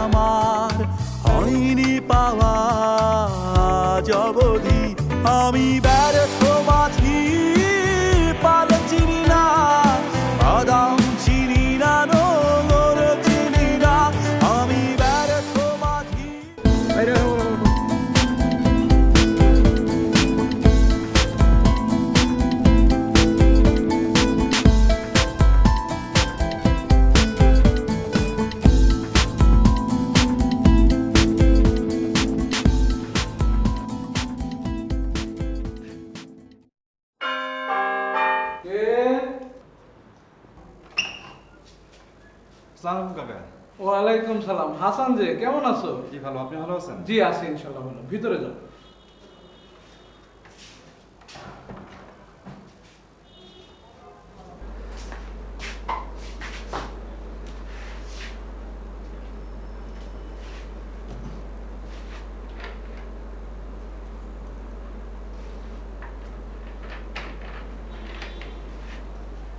আমার হয়নি পাওয়া জবধি আমি ব্যর্থ মাঝি পাল চিনি না বাদাম চিনি না নোংর চিনি না আমি ব্যর্থ মাঝি সালাম কাকা। ওয়ালাইকুম সালাম। হাসান যে, কেমন আছো? জি ভালো, আপনি ভালো আছেন? জি আছি ইনশাআল্লাহ ভালো। ভিতরে যাও।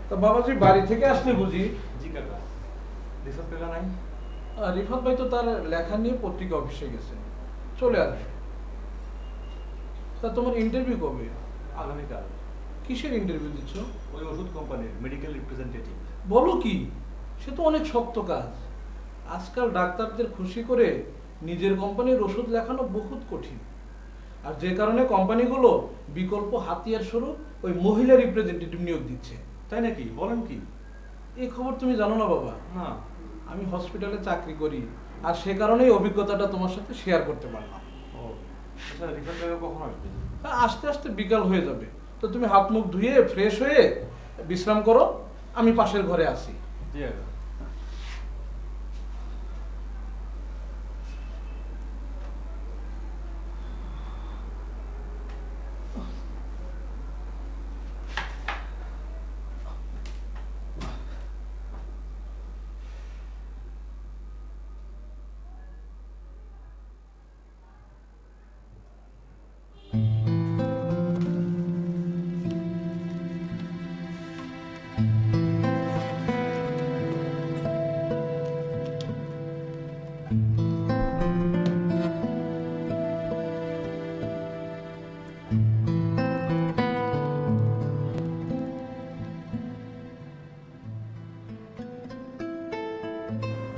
তা বাবাজি বাড়ি থেকে আসলে বুঝি? জি কাকা। রিফাত কাকা নাই? রিফাত ভাই তো তার লেখা নিয়ে পত্রিকা অফিসে গেছে, চলে আসবে। তা তোমার ইন্টারভিউ কবে? আগামীকাল। কিসের ইন্টারভিউ দিচ্ছ? ওই ওষুধ কোম্পানির মেডিকেল রিপ্রেজেন্টেটিভ। বলো কি, সে তো অনেক শক্ত কাজ। আজকাল ডাক্তারদের খুশি করে নিজের কোম্পানির ওষুধ লেখানো বহুত কঠিন। আর যে কারণে কোম্পানিগুলো বিকল্প হাতিয়ার স্বরূপ ওই মহিলা রিপ্রেজেন্টেটিভ নিয়োগ দিচ্ছে। তাই নাকি? বলেন কি? এই খবর তুমি জানো না বাবা? না। আমি হসপিটালে চাকরি করি, আর সে কারণেই অভিজ্ঞতাটা তোমার সাথে শেয়ার করতে পারলাম। ও আচ্ছা, রিফাত কাকা কখন আসবে? আস্তে আস্তে বিকাল হয়ে যাবে, তো তুমি হাত মুখ ধুয়ে ফ্রেশ হয়ে বিশ্রাম করো, আমি পাশের ঘরে আসি। জি কাকা।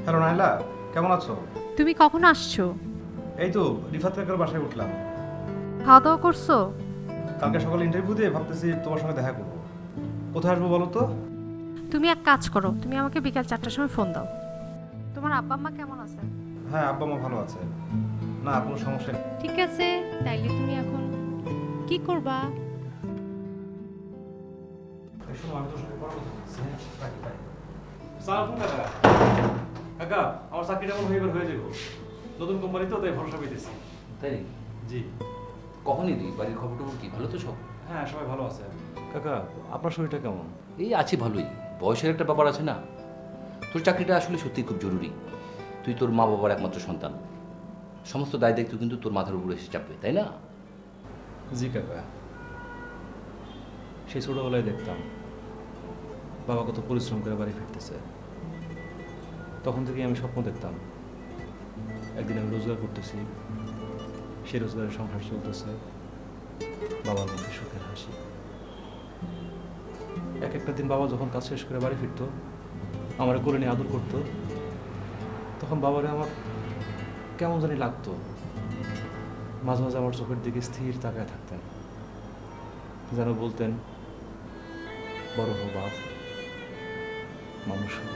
হ্যালো নাইলা, কেমন আছো? তুমি কখন আসছো? এই তো রিফাত কাকার বাসায় উঠলাম। খাওয়া দাওয়া করছো? কালকে সকালে ইন্টারভিউ দিয়ে ভাবতেছি তোমার সঙ্গে দেখা করবো। কোথায় আসবো বলো তো? তুমি এক কাজ করো, তুমি আমাকে বিকাল 4টার সময় ফোন দাও। তোমার আব্বা আম্মা কেমন আছে? হ্যাঁ, আব্বা মা ভালো আছে। না, কোনো সমস্যা নেই। ঠিক আছে, তাইলে তুমি এখন কি করবা? কাকা, আমার চাকরিটা মনে হয় এবার হয়ে যাবো। নতুন কোম্পানি তো, তাই ভরসা পেতেছি। তাই নাকি? জি। কখন এলি? বাড়ির খবর টবর কি? ভালো তো সব? হ্যাঁ, সবাই ভালো আছে। কাকা, আপনার শরীরটা কেমন? এই আছি ভালোই। বয়সের একটা ব্যাপার আছে না? তোর চাকরিটা আসলে সত্যিই খুব জরুরি। তুই তোর মা বাবার একমাত্র সন্তান। সমস্ত দায় দায়িত্ব কিন্তু তোর মাথার উপরে এসে চাপবে, তাই না? জি কাকা। সেই ছোটবেলায় দেখতাম বাবা কত পরিশ্রম করে বাড়ি ফিরতেছে। তখন থেকেই আমি স্বপ্ন দেখতাম একদিন আমি রোজগার করতেছি, সেই রোজগারের সংসার চলতেছে, বাবার মুখে সুখের হাসি। এক একটা দিন বাবা যখন কাজ শেষ করে বাড়ি ফিরতো, আমার কোলে নিয়ে আদর করতো, তখন বাবারে আমার কেমন জানি লাগতো। মাঝে মাঝে আমার চোখের দিকে স্থির তাকায় থাকতেন, যেন বলতেন, বড় হো বাপ, মানুষ হো।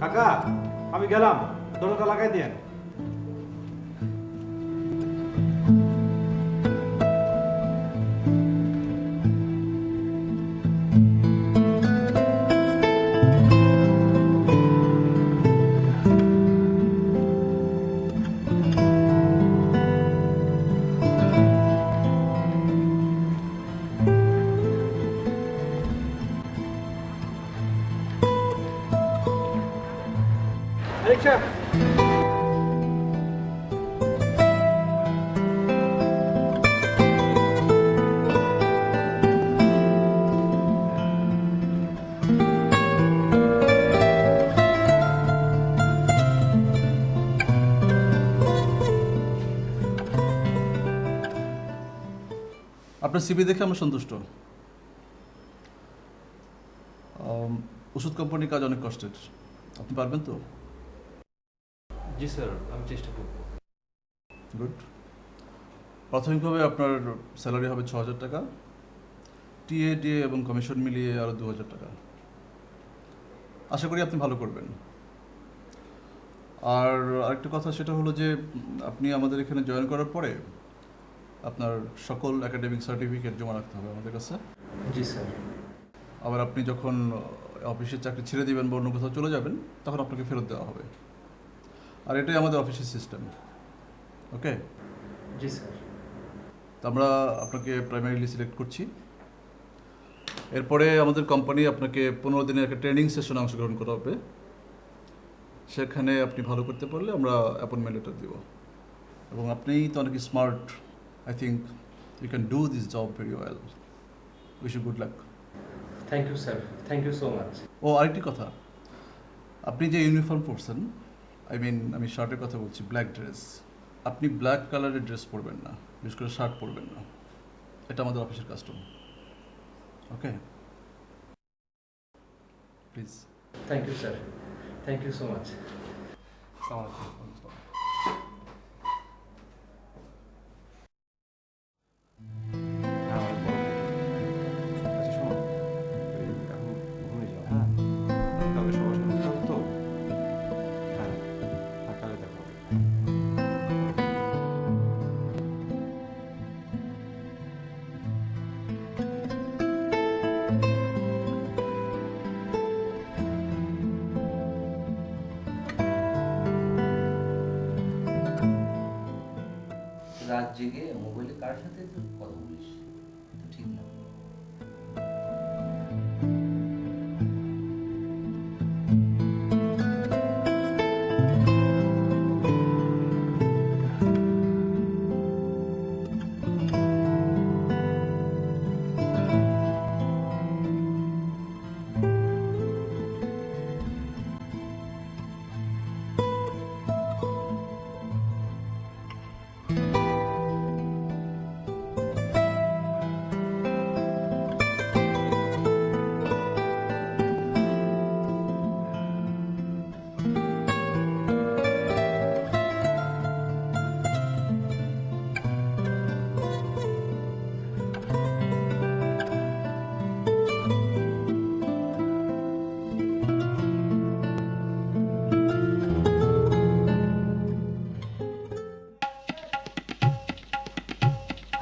কাকা আমি গেলাম, দরজাটা লাগাই দিয়েন। রিক্সা আপনার সিবি দেখে আমরা সন্তুষ্ট। ওষুধ কোম্পানির কাজ অনেক কষ্টের, আপনি পারবেন তো? জি স্যার, আমি চেষ্টা করব। গুড। প্রাথমিকভাবে আপনার স্যালারি হবে 6,000 টাকা, টিএ ডিএ এবং কমিশন মিলিয়ে আরও 2,000 টাকা। আশা করি আপনি ভালো করবেন। আর আরেকটা কথা, সেটা হলো যে আপনি আমাদের এখানে জয়েন করার পরে আপনার সকল একাডেমিক সার্টিফিকেট জমা রাখতে হবে আমাদের কাছে। জি স্যার। আবার আপনি যখন অফিসের চাকরি ছেড়ে দিবেন বা অন্য কোথাও চলে যাবেন, তখন আপনাকে ফেরত দেওয়া হবে। আর এটাই আমাদের অফিসের সিস্টেম। ওকে? জি স্যার। তো আমরা আপনাকে প্রাইমারিলি সিলেক্ট করছি। এরপরে আমাদের কোম্পানি আপনাকে 15 দিনের একটা ট্রেনিং সেশনে অংশগ্রহণ করা হবে। সেখানে আপনি ভালো করতে পারলে আমরা অ্যাপয়েন্টমেন্ট লেটার দেব। এবং আপনি তো অনেক smart, I think you can do this job very well. Wish you good luck. Thank you sir, thank you so much. ও আরেকটি কথা, আপনি যে ইউনিফর্ম পরছেন, আমি শার্টের কথা বলছি, ব্ল্যাক ড্রেস, আপনি ব্ল্যাক কালারের ড্রেস পরবেন না, বিশেষ করে শার্ট পরবেন না। এটা আমাদের অফিসের custom. Okay, please. Thank you sir, thank you so much. আচ্ছা শোনো, এখন ঘুমিয়ে যাও, হ্যাঁ? কালকে সবার সাথে দেখা হবে তো? হ্যাঁ, কালকে দেখা হবে। রাত জেগে মোবাইলে কার সাথে তুই কথা বলিস? তো ঠিক না।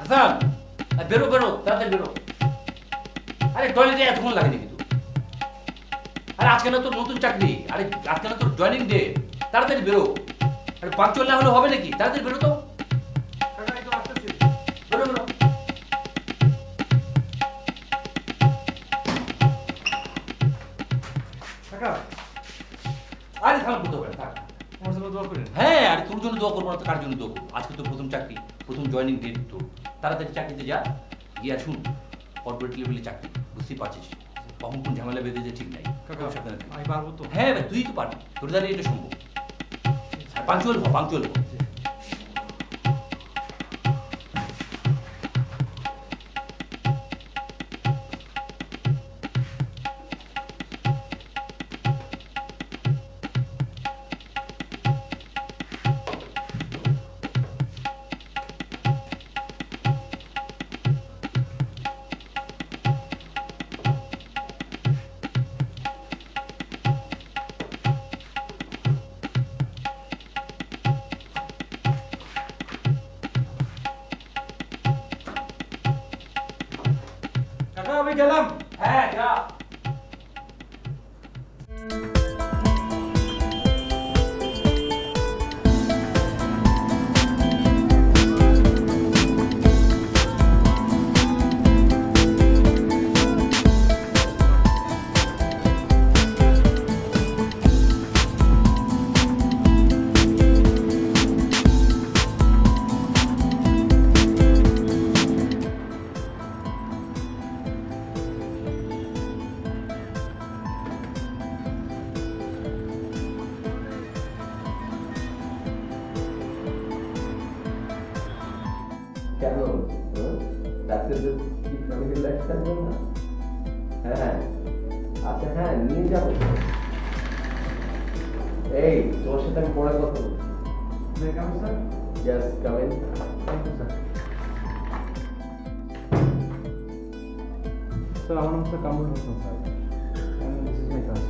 হাসান, বেরো বেরো, তাড়াতাড়ি বেরো। আরে টয়লেটে এতক্ষণ লাগে নাকি তুই? আরে আজকে না তোর নতুন চাকরি, আরে আজকে না তোর জয়েনিং ডে, তাড়াতাড়ি বেরো। আরে পাঁচচল্লিশ না হলে হবে নাকি? তাড়াতাড়ি বেরো তো। বেরো বেরো। কাকা আরে থাম, করতে হবে না, থাক। আমার জন্য দোয়া করেন। হ্যাঁ, আরে তোর জন্য দোয়া করবো না তো কার জন্য দোয়া করবো? আজকে তোর প্রথম চাকরি, প্রথম জয়েনিং ডেট তোর। তাড়াতাড়ি চাকরিতে যা, গিয়ে শুন, কর্পোরেট লেভেলে চাকরি, বুঝতেই পারছিস কখন কোন ঝামেলা বেঁধে যে ঠিক নাই। কাকা খুব সাবধানে থাকিস। আমি পারবো তো? হ্যাঁ ভাই, তুই তো পারবি, তোর দ্বারা এটা সম্ভব। পাঞ্চুয়াল হ, পাঞ্চুয়াল হ। গেলাম। হ্যাঁ যা। কেন ডাক্তারদের কি ফ্যামিলি লাইফ থাকবে না? হ্যাঁ আচ্ছা, হ্যাঁ নিয়ে যাবো। এই তোমার সাথে আমি পরে কথা বলবো। Yes, come in. স্যার আমার নাম sir Kamrul Hossain sir. This is my কাজ।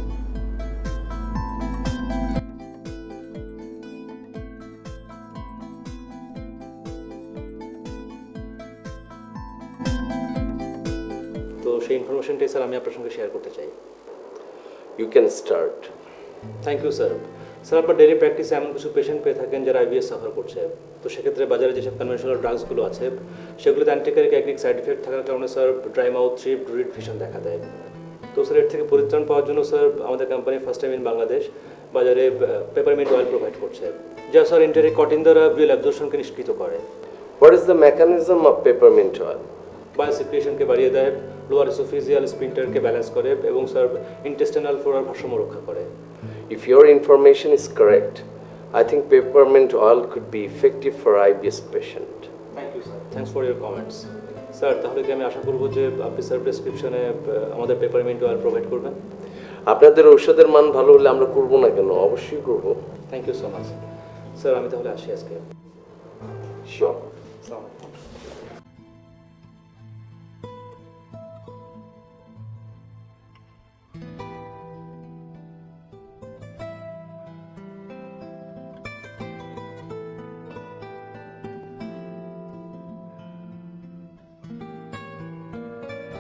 তো সেই ইনফরমেশনটাই স্যার আমি আপনার সঙ্গে শেয়ার করতে চাই। You can start. Thank you sir. Sir আপনার ডেইলি প্র্যাকটিসে এমন কিছু পেশেন্ট পেয়ে থাকেন যারা আইবিএস সাফার করছে। তো সেক্ষেত্রে বাজারে যেসব কনভেনশনাল ড্রাগসগুলো আছে সেগুলোতে অ্যান্টিকারিক অ্যাগ্রিক সাইড ইফেক্ট থাকার কারণে sir dry mouth, থ্রিপ, druid vision দেখা দেয়। তো স্যার এর থেকে পরিত্রাণ পাওয়ার জন্য স্যার আমাদের company first time in Bangladesh বাজারে পেপারমিন্ট অয়েল প্রোভাইড করছে, যা স্যার এন্টারিক কটিন দ্বারা বিল অ্যাবজর্পশনকে নিষ্কৃত করে, What is the mechanism of peppermint oil? বায়োসিক্রিয়েশনকে বাড়িয়ে দেয়, লোয়ার এসোফিজিয়াল স্পিন্টারকে ব্যালেন্স করে এবং স্যার ইন্টেস্টিনাল ফ্লোরার ভারসাম্য রক্ষা করে। If your information is correct, I think peppermint oil could be effective for IBS patient. Thank you sir, thanks for your comments. Sir তাহলে কি আমি আশা করবো যে আপনি স্যার প্রেসক্রিপশনে আমাদের পেপারমিন্ট অয়েল প্রোভাইড করবেন? আপনাদের ঔষধের মান ভালো হলে আমরা করব না কেন? অবশ্যই করব। Thank you so much sir, আমি তাহলে আসি আজকে। শিওর। আসসালামু আলাইকুম।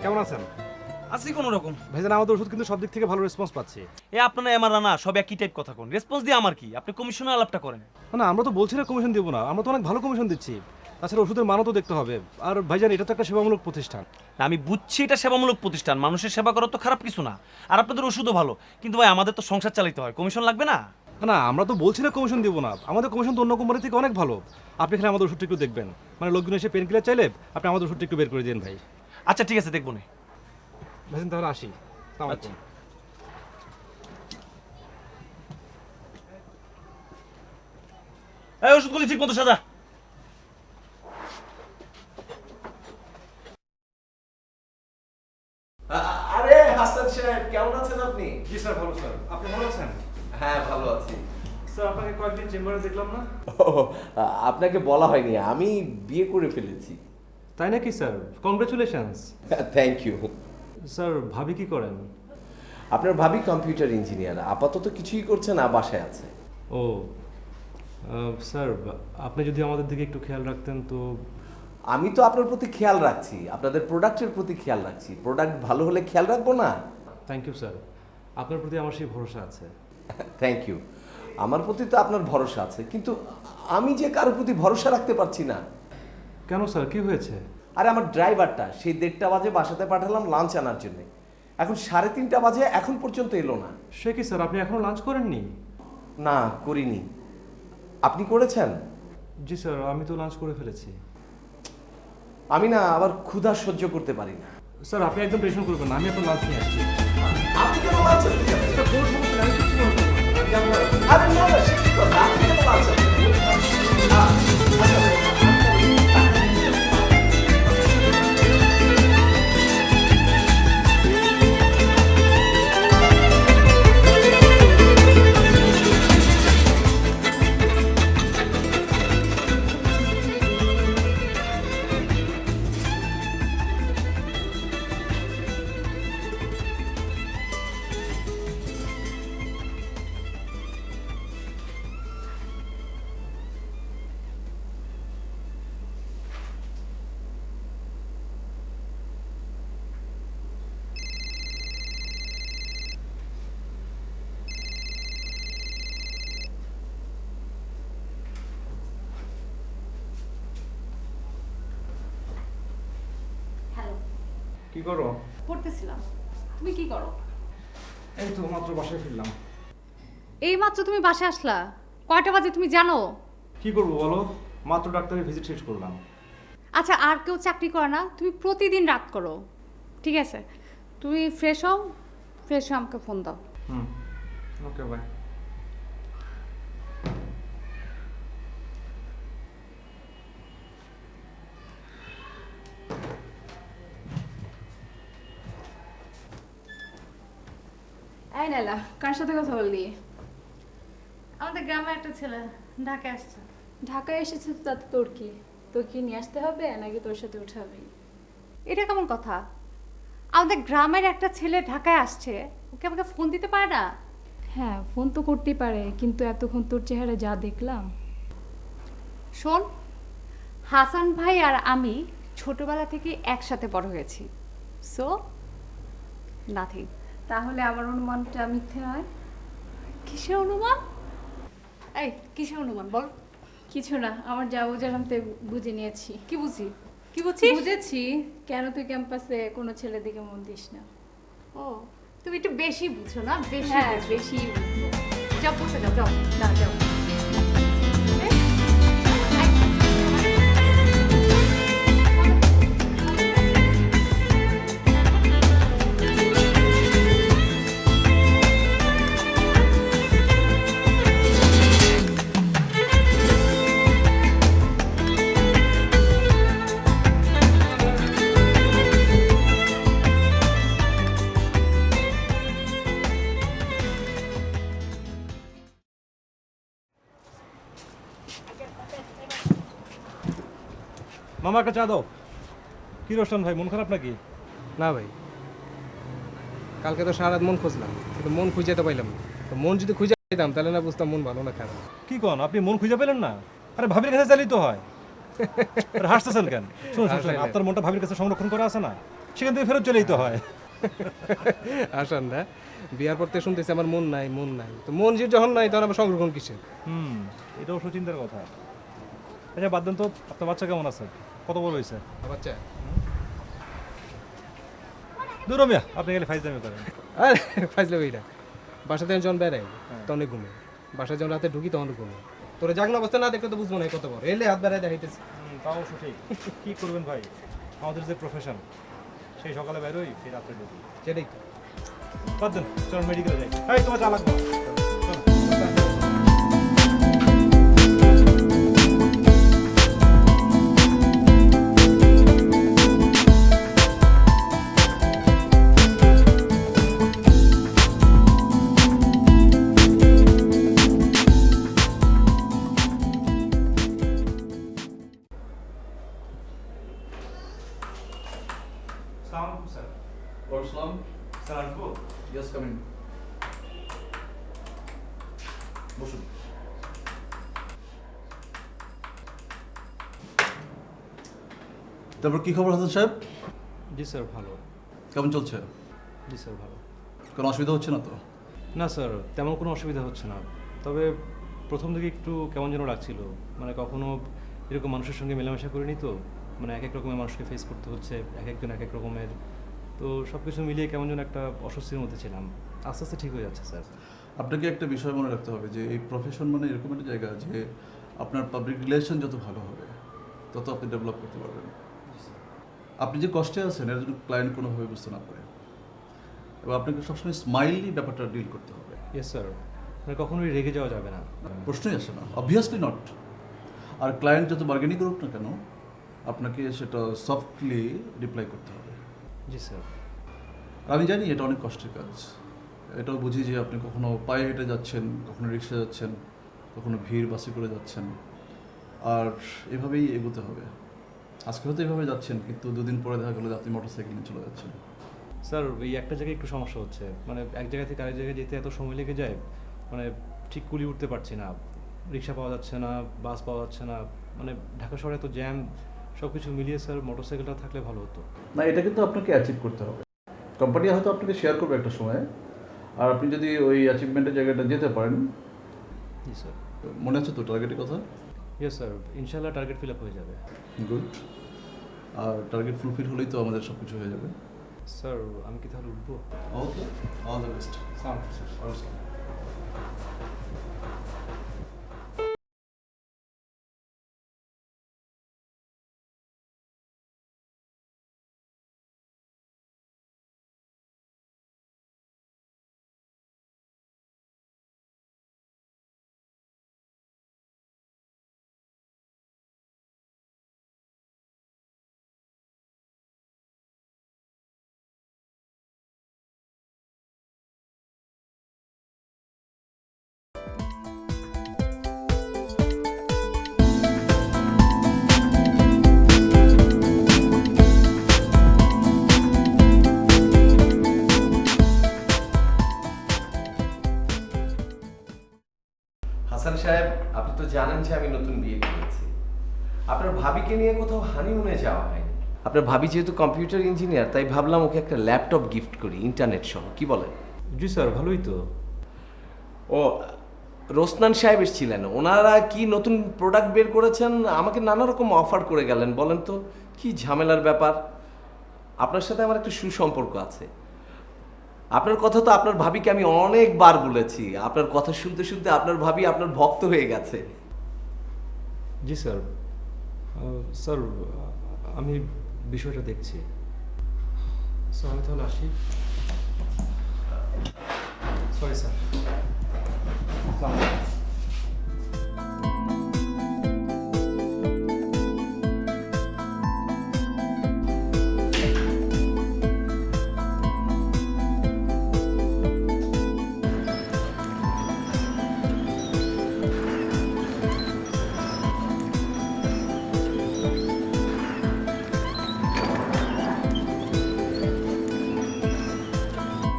কেমন আছেন? আছি কোনো রকম। ভাইজান আমাদের ওষুধ কিন্তু সব দিক থেকে ভালো রেসপন্স পাচ্ছি। এ আপনারা এমারা না সব একই টাইপ কথা কোন। রেসপন্স দিয়ে আমার কি? আপনি কমিশনের আলাপটা করেন। না আমরা তো বলছি না কমিশন দেবো না, আমরা তো অনেক ভালো কমিশন দিচ্ছি। তাছাড়া ওষুধের মানও তো দেখতে হবে। আর ভাইজান এটা তো একটা সেবামূলক প্রতিষ্ঠান। না, আমি বুঝছি এটা সেবামূলক প্রতিষ্ঠান, মানুষের সেবা করা তো খারাপ কিছু না। আর আপনাদের ওষুধও ভালো, কিন্তু ভাই আমাদের তো সংসার চালাতে হয়, কমিশন লাগবে না? না আমরা তো বলছি না কমিশন দেবো না, আমাদের কমিশন তো অন্য কোম্পানি থেকে অনেক ভালো। আপনি এখানে আমাদের ওষুধটা একটু দেখবেন, মানে লোকজন এসে পেন কিলার চাইলে আপনি আমাদের ওষুধটা একটু বের করে দিন ভাই। আচ্ছা ঠিক আছে, দেখবো না। ভাইজান তাহলে আসি। আচ্ছা। এই ওষুধগুলি ঠিক মতো সাজা। আরে হাসান সাহেব, কেমন আছেন আপনি? জি স্যার, ভালো স্যার। আপনি ভালো আছেন? হ্যাঁ ভালো আছি। স্যার আপনাকে কয়েকদিন চেম্বারে দেখলাম না। আপনাকে বলা হয়নি, আমি বিয়ে করে ফেলেছি। তাই নাকি sir? Congratulations. Thank you. Sir ভাবি কি করেন? আপনার ভাবি কম্পিউটার ইঞ্জিনিয়ার, আপাতত কিছুই করছে না, বাসায় আছে। ও স্যার, আপনি যদি আমাদের দিকে একটু খেয়াল রাখতেন তো। আমি তো আপনার প্রতি খেয়াল রাখছি, আপনাদের প্রোডাক্টের প্রতি খেয়াল রাখছি। প্রোডাক্ট ভালো হলে খেয়াল রাখবো না? থ্যাংক ইউ স্যার, আপনার প্রতি আমার সেই ভরসা আছে। Thank you. আমার প্রতি তো আপনার ভরসা আছে, কিন্তু আমি যে কারোর প্রতি ভরসা রাখতে পারছি না। কেন স্যার, কি হয়েছে? আরে আমার ড্রাইভারটা সেই 1:30 বাজে বাসাতে পাঠালাম লাঞ্চ আনার জন্য, এখন 3:30 বাজে এখন পর্যন্ত এলো না। সে কি স্যার, আপনি এখনো লাঞ্চ করেননি? না করিনি। আপনি করেছেন? জি স্যার, আমি তো লাঞ্চ করে ফেলেছি। আমি না আবার ক্ষুধা সহ্য করতে পারি না। স্যার আপনি একদম টেনশন করবেন না, আমি আপনার লাঞ্চ নিয়ে আসছি। আপনি কেন লাঞ্চ আনতে যাবেন? স্যার কোনো সমস্যা নেই, আমি কিছু বলবো না। আরে না না, সে কি কথা? আপনি কেন লাঞ্চ আনতে যাবেন? কি করো? পড়তেছিলাম। তুমি কি করো? এই তো মাত্র বাসায় ফিরলাম। এই মাত্র তুমি বাসায় আসলা? কয়টা বাজে তুমি জানো? কি করবো বলো, মাত্র ডাক্তারের ভিজিট শেষ করলাম। আচ্ছা, আর কেউ চাকরি করে না? তুমি প্রতিদিন রাত করো। ঠিক আছে, তুমি ফ্রেশ হও, ফ্রেশ হয়ে আমাকে ফোন দাও। Okay bye. এই নাইলা, কার সাথে কথা বললি? আমাদের গ্রামে একটা ছেলে ঢাকায় আসছে। ঢাকায় এসেছে তো, তাতে তোর কি? তোর কি নিয়ে আসতে হবে নাকি তোর সাথে উঠাবি? এটা কেমন কথা? আমাদের গ্রামের একটা ছেলে ঢাকায় আসছে, ওকে আমাকে ফোন দিতে পারে না? হ্যাঁ, ফোন তো করতেই পারে, কিন্তু এতক্ষণ তোর চেহারা যা দেখলাম। শোন, হাসান ভাই আর আমি ছোটবেলা থেকে একসাথে বড় হয়েছি, সো নাথিং। তাহলে আমার অনুমানটা মিথ্যে নয়? কিসের অনুমান? এই কিসের অনুমান বল? কিছু না, আমার যা বোঝার আমি তো বুঝে নিয়েছি। কি বুঝি? কি বুঝছিস? বুঝেছি কেন তুই ক্যাম্পাসে কোনো ছেলের দিকে মন দিস না। ও, তুমি একটু বেশি বুঝো না? বেশি হ্যাঁ, বুঝো। বেশি। যাও পড়তে যাও, যাও। না, যাও। মামা একটা চা দাও। কি রোশন ভাই, মন খারাপ নাকি? না ভাই, কালকে তো সারা রাত মন খুঁজলাম, কিন্তু মন খুঁজে তো পাইলাম না। তো মন যদি খুঁজে পাইতাম তাহলে না বুঝতাম মন ভালো না খারাপ। কি কোন, আপনি মন খুঁজে পেলেন না? আরে ভাবির কাছে চালিত হয়। আরে হাসতেছেন কেন? শুনুন শুনুন, আপনার মনটা ভাবির কাছে সংরক্ষণ করা আছে না, সেখান থেকে ফেরত চলেই তো হয়। আসেন না, বিয়ার পর থেকে শুনতেছি আমার মন নাই, মন নাই। তো মন যে যখন নাই তখন আবার সংরক্ষণ কিসের? এটা অবশ্য চিন্তার কথা। আচ্ছা বাদ দেন তো, আপনার বাচ্চা কেমন আছে? কত বড় হয়েছে? বাচ্চা দূর মিয়া, আপনি গেলে ফাইজলামি করেন। আরে ফাইজলে ভাইরা, বাসাতে যখন বেড়াই তখন ঘুমে, বাসায় যখন রাতে ঢুকি তখন ঘুমে। তোরা জাগনা অবস্থা না দেখলে তো বুঝবো না কত বড়। এলে হাত বেড়ায় দেখাইতেছি। তাও অবশ্য ঠিক। কি করবেন ভাই, আমাদের যে প্রফেশন, সেই সকালে বেরোই, সেই রাত্রে ঢুকি। সেটাই তো। বাদ দেন, চল মেডিকেলে যাই। এই তোমার চা লাগবে? স্যার ওয়ালাইকুম স্যার আসবো? Yes, coming. বসুন। তারপর কি খবর হাসান সাহেব? জি স্যার ভালো। কেমন চলছে? জি স্যার ভালো। কোনো অসুবিধা হচ্ছে না তো? না স্যার, তেমন কোনো অসুবিধা হচ্ছে না। তবে প্রথম দিকে একটু কেমন যেন লাগছিল, মানে কখনো এরকম মানুষের সঙ্গে মেলামেশা করিনি তো, মানে এক এক রকমের মানুষকে ফেস করতে হচ্ছে, এক একজন এক এক রকমের। তো সব কিছু মিলিয়ে কেমন যেন একটা অস্বস্তির মধ্যে ছিলাম। আস্তে আস্তে ঠিক হয়ে যাচ্ছে স্যার। আপনাকে একটা বিষয় মনে রাখতে হবে যে এই প্রফেশন মানে এরকম একটা জায়গা যে আপনার পাবলিক রিলেশন যত ভালো হবে তত আপনি ডেভেলপ করতে পারবেন। আপনি যে কষ্টে আছেন এর জন্য ক্লায়েন্ট কোনোভাবে বুঝতে না পারে, এবং আপনাকে সবসময় স্মাইলি ব্যাপারটা ডিল করতে হবে। ইয়েস স্যার, মানে কখনোই রেগে যাওয়া যাবে না। প্রশ্নই আসে না, অবভিয়াসলি নট। আর ক্লায়েন্ট যত বার্গেনিং করুক না কেন, আপনাকে সেটা সফটলি রিপ্লাই করতে হবে। জি স্যার। আমি জানি এটা অনেক কষ্টের কাজ, এটাও বুঝি যে আপনি কখনো পায়ে হেঁটে যাচ্ছেন, কখনো রিক্সা যাচ্ছেন, কখনো ভিড় বাসে করে যাচ্ছেন, আর এভাবেই এগোতে হবে। আজকে হয়তো এভাবে যাচ্ছেন, কিন্তু দুদিন পরে দেখা গেলো যে আপনি মোটরসাইকেল নিয়ে চলে যাচ্ছেন। স্যার এই একটা জায়গায় একটু সমস্যা হচ্ছে, মানে এক জায়গা থেকে আরেক জায়গায় যেতে এত সময় লেগে যায়, মানে ঠিক কুলি উঠতে পারছি না, রিক্সা পাওয়া যাচ্ছে না, বাস পাওয়া যাচ্ছে না, মানে ঢাকা শহরে এত জ্যাম, সব কিছু মিলিয়ে স্যার মোটরসাইকেলটা থাকলে ভালো হতো। না, এটা কিন্তু আপনাকে অ্যাচিভ করতে হবে। কোম্পানি হয়তো আপনাকে শেয়ার করবে একটা সময়, আর আপনি যদি ওই অ্যাচিভমেন্টের জায়গাটা যেতে পারেন। জি স্যার। মনে আছে তো টার্গেটের কথা? ইয়েস স্যার, ইনশাল্লাহ টার্গেট ফিল আপ হয়ে যাবে। গুড। আর টার্গেট ফুলফিল হলেই তো আমাদের সব কিছু হয়ে যাবে। স্যার আমি কি তাহলে উঠবো? ওকে, অল দ্য বেস্ট। হাসান সাহেব, আপনি তো জানেন যে আমি নতুন বিয়ে করেছি। আপনার ভাবিকে নিয়ে কোথাও হানিমুনে যাওয়া হয়নি। আপনার ভাবি যেহেতু কম্পিউটার ইঞ্জিনিয়ার, তাই ভাবলাম ওকে একটা ল্যাপটপ গিফট করি, ইন্টারনেট সহ। কি বলেন? জি স্যার, ভালোই তো। ও, রোসনান সাহেব এসেছিলেন। ওনারা কি নতুন প্রোডাক্ট বের করেছেন, আমাকে নানা রকম অফার করে গেলেন। বলেন তো কি ঝামেলার ব্যাপার? আপনার সাথে আমার একটা সুসম্পর্ক আছে। আপনার কথা তো আপনার ভাবিকে আমি অনেকবার বলেছি। আপনার কথা শুনতে শুনতে আপনার ভাবি আপনার ভক্ত হয়ে গেছে। জি স্যার। স্যার আমি বিষয়টা দেখছি। স্যার আমি তাহলে আসি। Sorry sir.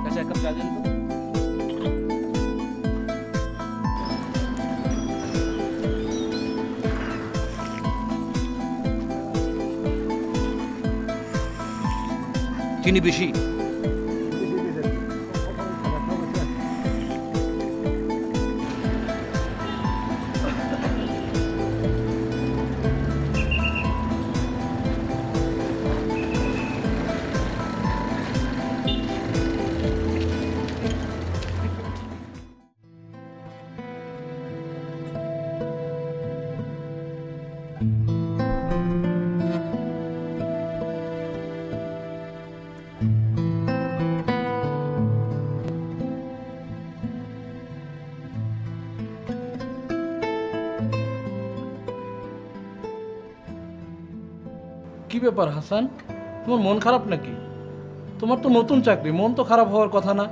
আচ্ছা, এক কাপ চা দিন তো। চিনি বেশি? কি ব্যাপার হাসান, তোমার মন খারাপ নাকি? তোমার তো নতুন চাকরি, মন তো খারাপ হওয়ার কথা না।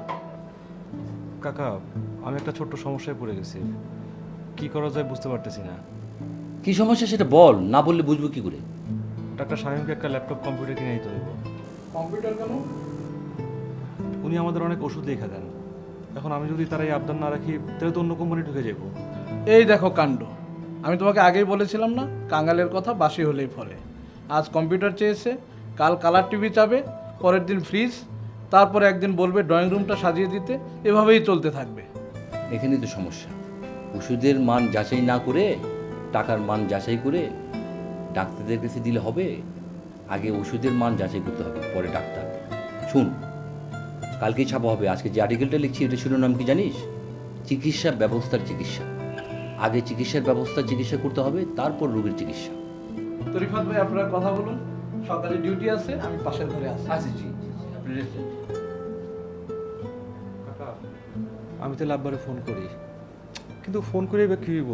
কাকা, আমি একটা ছোট্ট সমস্যায় পড়ে গেছি। কি করা যায় বুঝতে পারতেছি না। কি সমস্যা সেটা বল, না বললে বুঝবো কি করে? ডাক্তার শামীমকে একটা ল্যাপটপ কম্পিউটার কিনে দিতে হইব। কম্পিউটার কেন? উনি আমাদের অনেক ওষুধ লেখা দেন। এখন আমি যদি তার এই আবদার না রাখি তাহলে তো অন্য কোম্পানি ঢুকে যাব। এই দেখো কাণ্ড, আমি তোমাকে আগেই বলেছিলাম না, কাঙালের কথা বাসি হলেই ফলে। আজ কম্পিউটার চেয়েছে, কাল কালার টিভি চাবে, পরের দিন ফ্রিজ, তারপরে একদিন বলবে ড্রয়িং রুমটা সাজিয়ে দিতে। এভাবেই চলতে থাকবে। এখানেই তো সমস্যা। ওষুধের মান যাচাই না করে, টাকার মান যাচাই করে ডাক্তারদের কাছে দিলে হবে? আগে ওষুধের মান যাচাই করতে হবে, পরে ডাক্তার। শুন, কালকেই ছাপা হবে। আজকে যে আর্টিকেলটা লিখছি এটা শিরোনাম কি জানিস? চিকিৎসা ব্যবস্থার চিকিৎসা। আগে চিকিৎসার ব্যবস্থা চিকিৎসা করতে হবে, তারপর রোগীর চিকিৎসা। তো রিফাত ভাই, আপনারা কথা বলুন, সকালে ডিউটি আছে, আমি পাশের ঘরে আছি। আচ্ছা, জি জি, আপনি রেস্ট নিন। কাকা, আমি তাহলে আব্বারে ফোন করি, কিন্তু ফোন করে বা কী হইব?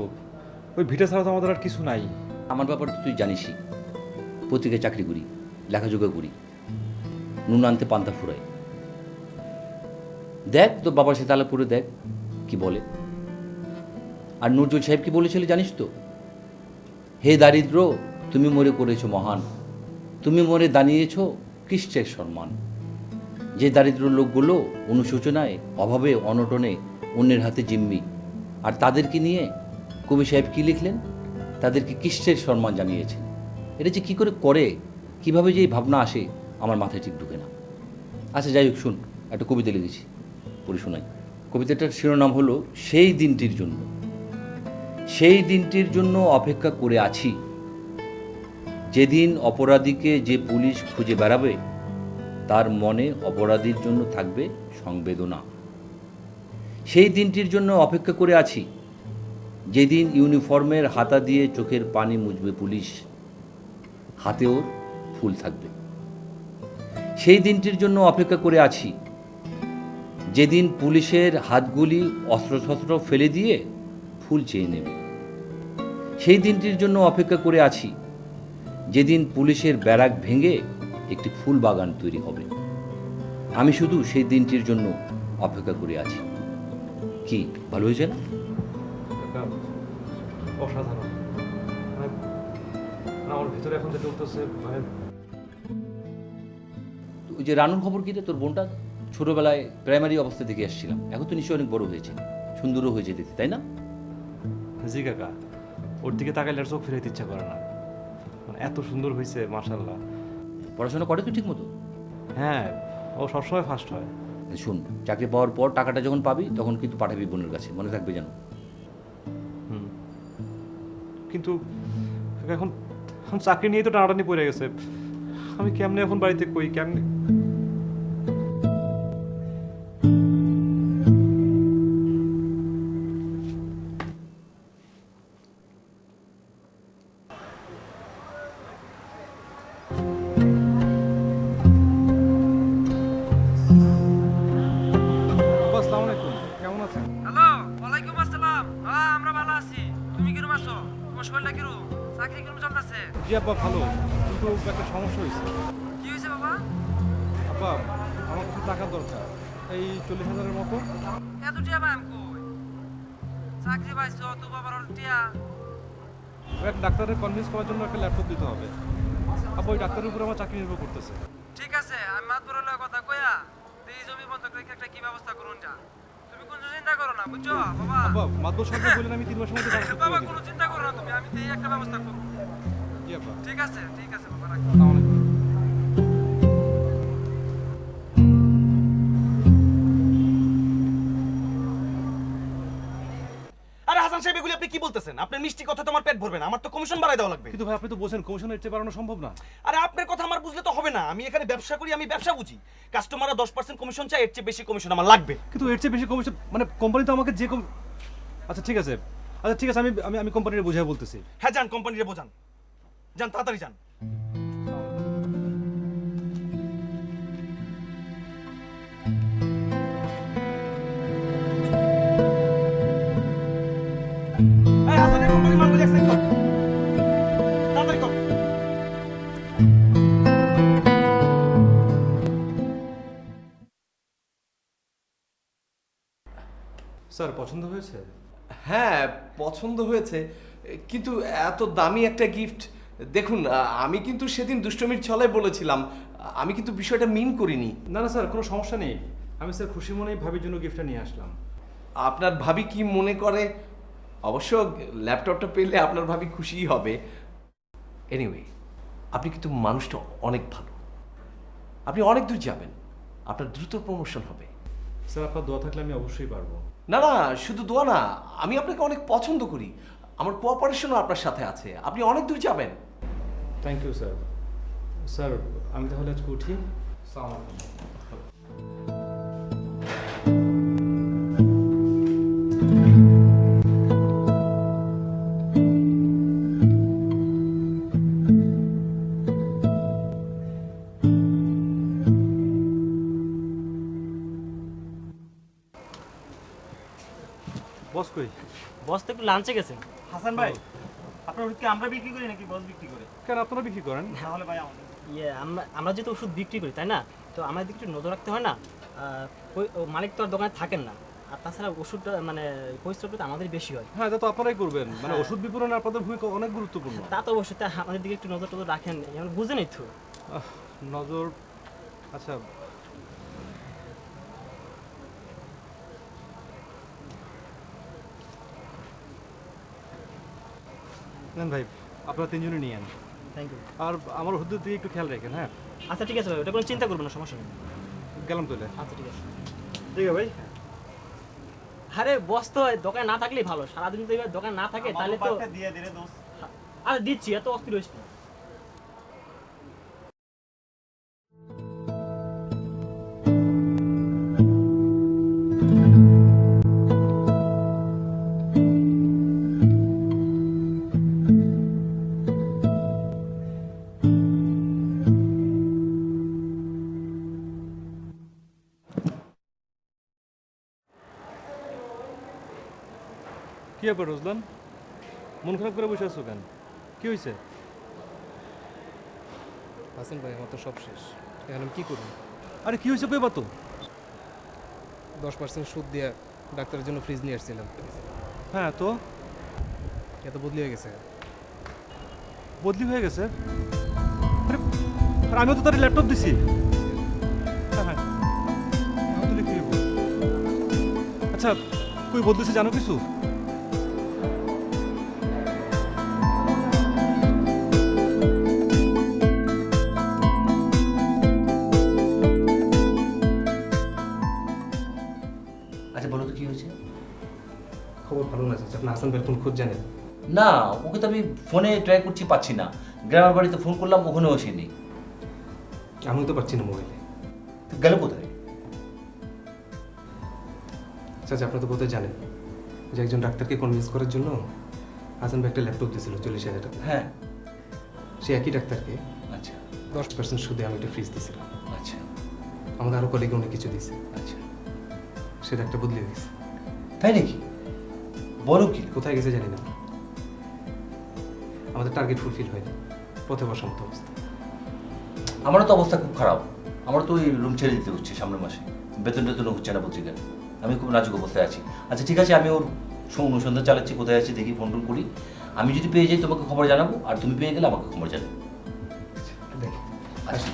ওই ভিটা ছাড়া তো আমাদের আর কিছু নাই। আমার ব্যাপারে তো তুই জানিসই, পত্রিকায় চাকরি করি, লেখাজোখা করি, নুন আনতে পান্তা ফুরাই। দেখ তো বাবার সাথে আলাপুরে দেখ কি বলে। আর নজরুল সাহেব কি বলেছিল জানিস তো? হে দারিদ্র, তুমি মরে করেছো মহান, তুমি মরে দাঁড়িয়েছ খ্রিস্টের সম্মান। যে দারিদ্র লোকগুলো অনুশোচনায়, অভাবে, অনটনে অন্যের হাতে জিম্মি, আর তাদেরকে নিয়ে কবি সাহেব কি লিখলেন? তাদেরকে খ্রিস্টের সম্মান জানিয়েছেন। এটা যে কী করে কিভাবে যে এই ভাবনা আসে আমার মাথায় ঠিক ঢুকে না। আচ্ছা যাই হোক, শুন, একটা কবিতা লিখেছি, পড়ে শোনাই। কবিতাটার শিরোনাম হলো সেই দিনটির জন্য। সেই দিনটির জন্য অপেক্ষা করে আছি, যেদিন অপরাধীকে যে পুলিশ খুঁজে বেড়াবে, তার মনে অপরাধীর জন্য থাকবে সংবেদনা। সেই দিনটির জন্য অপেক্ষা করে আছি, যেদিন ইউনিফর্মের হাতা দিয়ে চোখের পানি মুছবে পুলিশ, হাতে ওর ফুল থাকবে। সেই দিনটির জন্য অপেক্ষা করে আছি, যেদিন পুলিশের হাতগুলি অস্ত্রশস্ত্র ফেলে দিয়ে ফুল চেয়ে নেবে। সেই দিনটির জন্য অপেক্ষা করে আছি, যেদিন পুলিশের ব্যারাক ভেঙে একটি ফুল বাগান তৈরি হবে। আমি শুধু সেই দিনটির জন্য অপেক্ষা করে আছি। কি ভালো হয়েছে না? কাকা, অসাধারণ। মানে আমার ভিতরে এখন যেটা উঠতেছে, মানে ওই যে রানুর খবর কি রে? তোর বোনটা ছোটবেলায় প্রাইমারি অবস্থা থেকে আসছিলাম, এখন তো নিশ্চয়ই অনেক বড় হয়েছে, সুন্দরও হয়েছে দেখতে, তাই না? জি কাকা, ওর দিকে তাকাইলে আর চোখ ফিরাইতে ইচ্ছা করে না। মানে এত সুন্দর হয়েছে, মাশাআল্লাহ। পড়াশোনা করে তো ঠিক মতো? হ্যাঁ, ও সবসময় ফার্স্ট হয়। শুন, চাকরি পাওয়ার পর টাকাটা যখন পাবি তখন কিন্তু পাঠাবি বোনের কাছে, মনে থাকবে যেন। কিন্তু কাকা, এখন এখন চাকরি নিয়ে তো টানাটানি পড়ে গেছে। আমি কেমনে এখন বাড়িতে কই, কেমনে? আসসালামু আলাইকুম, কেমন আছেন? হ্যালো, ওয়ালাইকুম আসসালাম। হ্যাঁ, আমরা ভালো আছি। তুমি কিরম আছো? তোমার শরীরটা কিরম? চাকরি কিরম চলতেছে? জি আব্বা, ভালো, কিন্তু একটা সমস্যা হয়েছে। কি হয়েছে বাবা? আব্বা, আমার কিছু টাকার দরকার, এই 40,000-এর মতো। এত টিয়া পাই আমি কই? চাকরি পাইছো তো বাবার টিয়া? এক ডাক্তারের কনভিন্স করার জন্য একটা ল্যাপটপ দিতে হবে। আব্বা, ওই ডাক্তারের উপর আমার চাকরি নির্ভর করতেছে। ঠিক আছে, আমি মাতবর হলে কথা কইয়া এই জমি বন্ধক রেখে একটা কি ব্যবস্থা করুন যা। তুমি কোনো চিন্তা করো না, বুঝছো বাবা? আব্বা, মাদবর সরকার বললেন আমি 3 মাসের মধ্যে ব্যবস্থা বাবা, করে দিব। কোনো চিন্তা করো না তুমি, আমি এই একটা ব্যবস্থা করব। জি আব্বা। ঠিক আছে বাবা, রাখো। আসসালামু আলাইকুম। আরে হাসান সাহেব, এগুলি আপনি কি বলতেছেন? আপনার মিষ্টি কথা তো আমার পেট ভরবে না, আমার তো কমিশন বাড়াই দেওয়া লাগবে। কিন্তু ভাই, আপনি তো বলছেন কমিশনের চেয়ে বাড়ানো সম্ভব না। আরে আপনার কথা আমার বুঝলে তো হবে না, আমি এখানে ব্যবসা করি, আমি ব্যবসা বুঝি। কাস্টমাররা 10% কমিশন চায়, এর চেয়ে বেশি কমিশন আমার লাগবে। কিন্তু এর চেয়ে বেশি কমিশন, মানে কোম্পানি তো আমাকে যে আচ্ছা ঠিক আছে, আমি আমি আমি কোম্পানির বুঝাই বলতেছি। হ্যাঁ, যান কোম্পানিরে বোঝান, যান তাড়াতাড়ি যান। এই হাসানের কোম্পানির মালগুলো অ্যাকসেপ্ট কর, তাড়াতাড়ি কর। স্যার, পছন্দ হয়েছে? হ্যাঁ, পছন্দ হয়েছে, কিন্তু এত দামি একটা গিফট। দেখুন, আমি কিন্তু সেদিন দুষ্টমির ছলায় বলেছিলাম, আমি কিন্তু বিষয়টা মিন করিনি। না না স্যার, কোনো সমস্যা নেই। আমি স্যার খুশি মনেই ভাবির জন্য গিফটটা নিয়ে আসলাম। আপনার ভাবি কি মনে করে? অবশ্য ল্যাপটপটা পেলে আপনার ভাবি খুশিই হবে। এনিওয়ে, আপনি কিন্তু মানুষটা অনেক ভালো, আপনি অনেক দূর যাবেন, আপনার দ্রুত প্রমোশন হবে। স্যার, আপনার দোয়া থাকলে আমি অবশ্যই পারবো। না না, শুধু দোয়া না, আমি আপনাকে অনেক পছন্দ করি, আমার কোঅপারেশনও আপনার সাথে আছে, আপনি অনেক দূর যাবেন। Thank you sir. স্যার, আমি তাহলে আজকে উঠি। আসসালামু আলাইকুম। বস কই? বস তো একটু লাঞ্চে গেছেন। হাসান ভাই, আপনার ওষুধ কি আমরা বিক্রি করি নাকি বস বিক্রি করে? কেন, আপনারা বিক্রি করেন? তাহলে ভাই আমরা যেহেতু ওষুধ বিক্রি করি, তাই না? তো আমাদের দিকে একটু নজর রাখতে হয় না? মালিক তো আর দোকানে থাকেন না, আর তাছাড়া ওষুধটা মানে পরিশ্রমটা আমাদের বেশি হয়। হ্যাঁ, এটা তো আপনারাই করবেন, মানে ওষুধ বিপণন আপনাদের ভূমিকা অনেক গুরুত্বপূর্ণ। তা তো অবশ্যই, তা আমাদের দিকে একটু নজর টজর রাখেন, আমরা বুঝেনই তো। নজর, আচ্ছা। নেন ভাই, আপনারা 3 জনে নিয়ে আন। Thank you. আর আমার ওষুধের দিকে একটু খেয়াল রাখেন। হ্যাঁ, আচ্ছা ঠিক আছে ভাই, ওটা কোনো চিন্তা করবেন না, সমস্যা নেই। গেলাম তাহলে। আচ্ছা ঠিক আছে। ঠিক আছে ভাই। আরে বস তো দোকানে না থাকলেই ভালো, সারাদিন তো এবার দোকানে না থাকে, তাহলে তো দিয়ে দিলে দোষ। আরে দিচ্ছি, এত অস্থির হইস না। কি ব্যাপার রোজলান, মন খারাপ করে বসে আছো কেন? কি হয়েছে? হাসান ভাই আমার তো সব শেষ, এখন আমি কি করব? আরে কি হয়েছে কইবা তো। 10% সুদ দিয়ে ডাক্তারের জন্য ফ্রিজ নিয়ে আসছিলাম। হ্যাঁ তো এত বদলি হয়ে গেছে। বদলি হয়ে গেছে? আরে আর আমিও তো তার ল্যাপটপ দিছি। হ্যাঁ হ্যাঁ আমি তো লিখে দেবো। আচ্ছা কই বদলেছে জানো কিছু? আচ্ছা বলো তো কি হয়েছে? খবর ভালো না চাচা, আপনি হাসান ভাইয়ের কোন খোঁজ জানেন? না, ওকে তো আমি ফোনে ট্রাই করছি, পাচ্ছি না। গ্রামের বাড়িতে ফোন করলাম, ওখানেও আসেনি। আমি তো পাচ্ছি না মোবাইলে। গেল কোথায়? চাচা আপনি তো বোধহয় জানেন যে একজন ডাক্তারকে কনভিন্স করার জন্য হাসান ভাই একটা ল্যাপটপ দিয়েছিল 40,000 টাকা। হ্যাঁ। সে একই ডাক্তারকে আচ্ছা 10% সুদে আমি একটা ফ্রিজ দিয়েছিলাম। আচ্ছা আমাদের আরও কলিগ অনেক কিছু দিয়েছে। আচ্ছা, সেটা একটা বদলে গেছে। তাই নাকি? বলো কি? কোথায় গেছে জানি না। আমাদের টার্গেট ফুলফিল হয়নি, পথে বসার মতো অবস্থা। আমারও তো অবস্থা খুব খারাপ। আমার তো এই রুম ছেড়ে দিতে হচ্ছে সামনের মাসে, বেতন টেতন হচ্ছে না পত্রিকার। আমি খুব নাজুক অবস্থায় আছি। আচ্ছা ঠিক আছে, আমি ওর অনুসন্ধান চালাচ্ছি, কোথায় আছে দেখি, ফোন টোন করি। আমি যদি পেয়ে যাই তোমাকে খবর জানাবো, আর তুমি পেয়ে গেলে আমাকে খবর জানাবো। দেখি আচ্ছা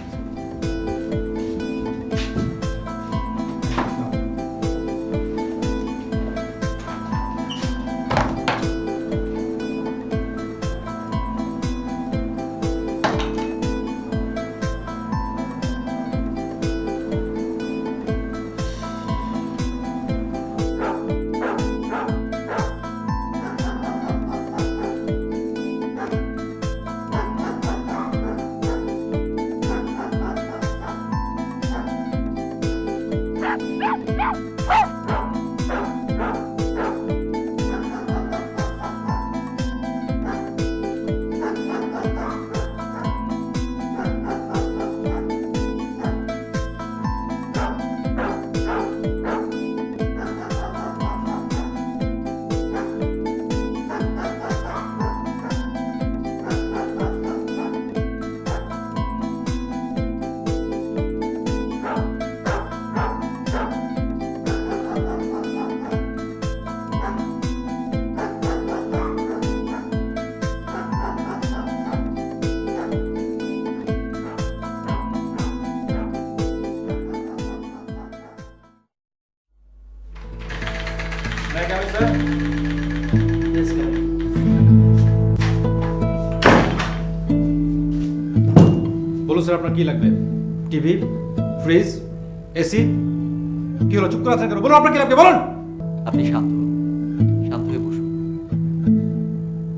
বলুন স্যার আপনার কি লাগবে? TV, fridge, AC? কি হলো চুপ করে আছেন কেন? বলুন আপনার কি লাগবে বলুন। আপনি শান্ত হন, শান্ত হয়ে বসুন।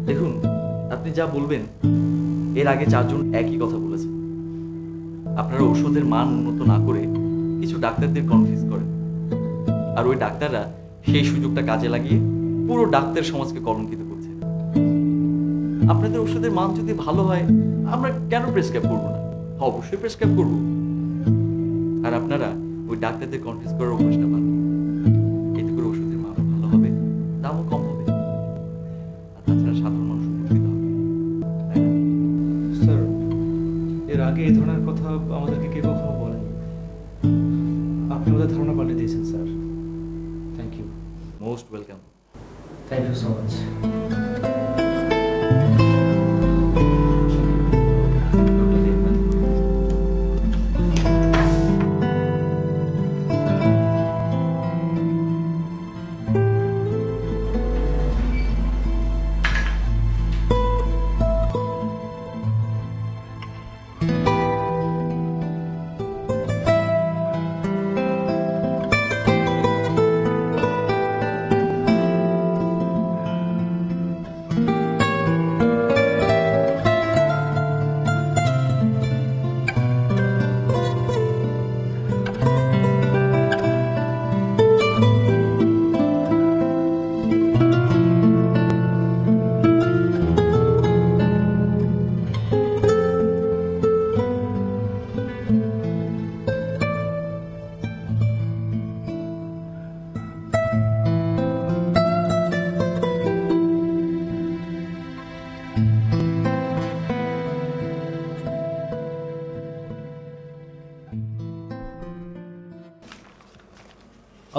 দেখুন আপনি যা বলবেন এর আগে 4 জন একই কথা বলেছেন। আপনারা ওষুধের মান উন্নত না করে কিছু ডাক্তারদের কনফিউজ করেন, আর ওই ডাক্তাররা সেই সুযোগটা কাজে লাগিয়ে পুরো ডাক্তার সমাজকে কলঙ্কিত করছে। আপনাদের ওষুধের মান যদি ভালো হয় আমরা কেন প্রেসক্রাইব করবো না? অবশ্যই প্রেসক্রাইব করবো। আর আপনারা ওই ডাক্তারদের কনফিউজ করার অভ্যাসটা পান, এতে করে ওষুধের মান ভালো হবে, দামও কম হবে, আর তাছাড়া সাধারণ মানুষ উপকৃত হবে, তাই না? স্যার এর আগে এই ধরনের কথা আমাদেরকে কে কখনো বলেনি। আপনি আমাদের ধারণা পাল্টে দিয়েছেন sir. Thank you. Most welcome. Thank you so much.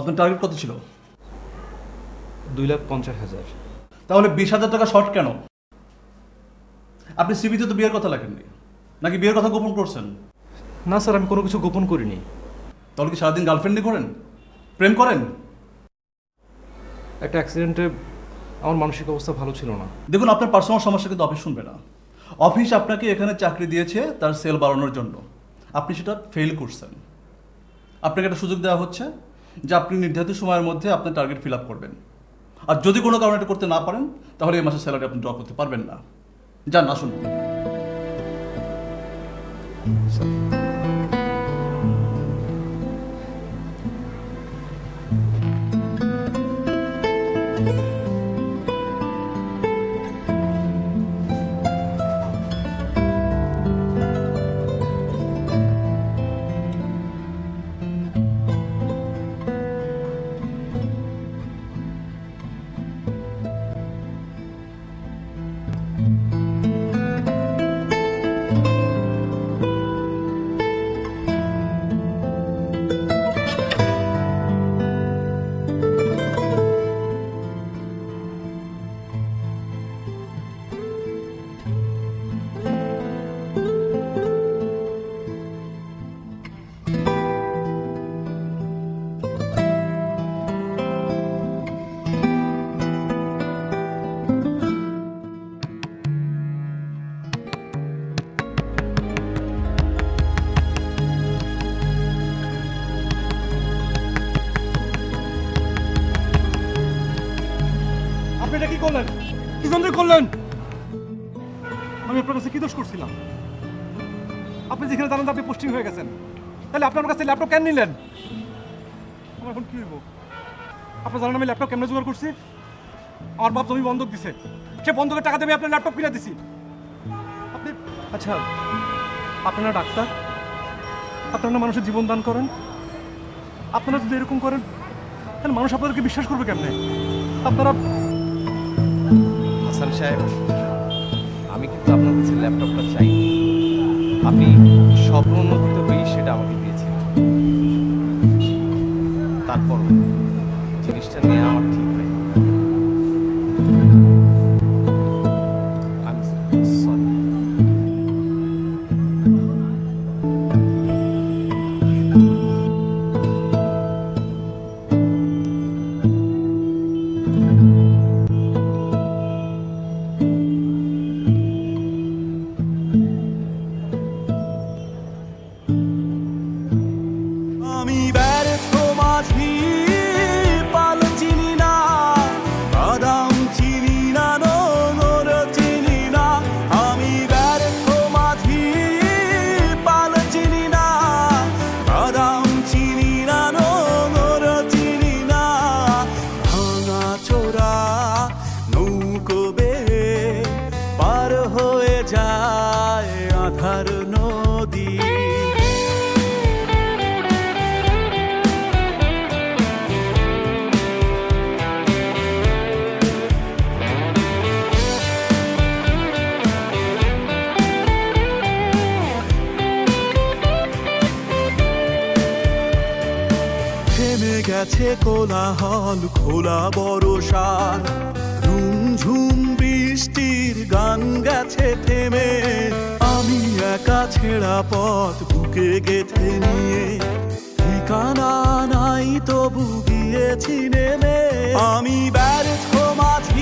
আপনার টার্গেট কত ছিল? 2,50,000। তাহলে 20,000 টাকা শর্ট কেন? আপনি সিভিতে তো বিয়ের কথা লেখেননি, নাকি বিয়ের কথা গোপন করছেন? না স্যার, আমি কোনো কিছু গোপন করিনি। তাহলে কি সারাদিন গার্লফ্রেন্ডই করেন, প্রেম করেন? একটা অ্যাক্সিডেন্টে আমার মানসিক অবস্থা ভালো ছিল না। দেখুন, আপনার পার্সোনাল সমস্যা কিন্তু অফিস শুনবে না। অফিস আপনাকে এখানে চাকরি দিয়েছে তার সেল বাড়ানোর জন্য, আপনি সেটা ফেল করছেন। আপনাকে একটা সুযোগ দেওয়া হচ্ছে যে আপনি নির্ধারিত সময়ের মধ্যে আপনার টার্গেট ফিল আপ করবেন। আর যদি কোনো কারণে এটা করতে না পারেন, তাহলে এই মাসের স্যালারি আপনি ড্র করতে পারবেন না। যান, আসুন। আপনি এটা কি করলেন? কি জন্য করলেন? আমি আপনার কাছে কি দোষ করছিলাম? আপনি যেখানে জানেন আপনি পোস্টিং হয়ে গেছেন, তাহলে আপনার কাছে ল্যাপটপ কেন নিলেন? আমার এখন কি হইব? আপনি জানেন আমি ল্যাপটপ কেমনে জোগাড় করছি? আমার বাপ জমি বন্ধক দিছে, সে বন্ধকের টাকা দেবে আপনার ল্যাপটপ কিনে দিছি। আপনি আচ্ছা, আপনারা ডাক্তার, আপনারা মানুষের জীবন দান করেন। আপনারা যদি এরকম করেন, তাহলে মানুষ আপনাদেরকে বিশ্বাস করবে কেমনে? আপনারা হাসান সাহেব, আমি কিন্তু আপনার কাছে ল্যাপটপটা চাই। আপনি স্বপ্নোন্নতিত হয়ে সেটা আমাকে দিয়েছিলেন। তারপর জিনিসটা নিয়ে আমার ঠিক হয়। I'm sorry. আমি ব্যর্থ মাঝি, পাল চিনি না, বাদাম চিনি না, নোংর চিনি না। আমি ব্যর্থ মাঝি, পাল চিনি না, বাদাম চিনি না, নোংর চিনি না। ভাঙা চোরা নৌকো বেয়ে পার হয়ে যায় আধার নদী। থেমে গেছে কোলাহল, খোলা বরসার ঝুমঝুম বৃষ্টির গান গেছে থেমে। আমি একা ছেঁড়া পথ বুকে গেঁথে নিয়ে, ঠিকানা নাই তবু গিয়েছি নেমে। আমি ব্যর্থ মাঝি,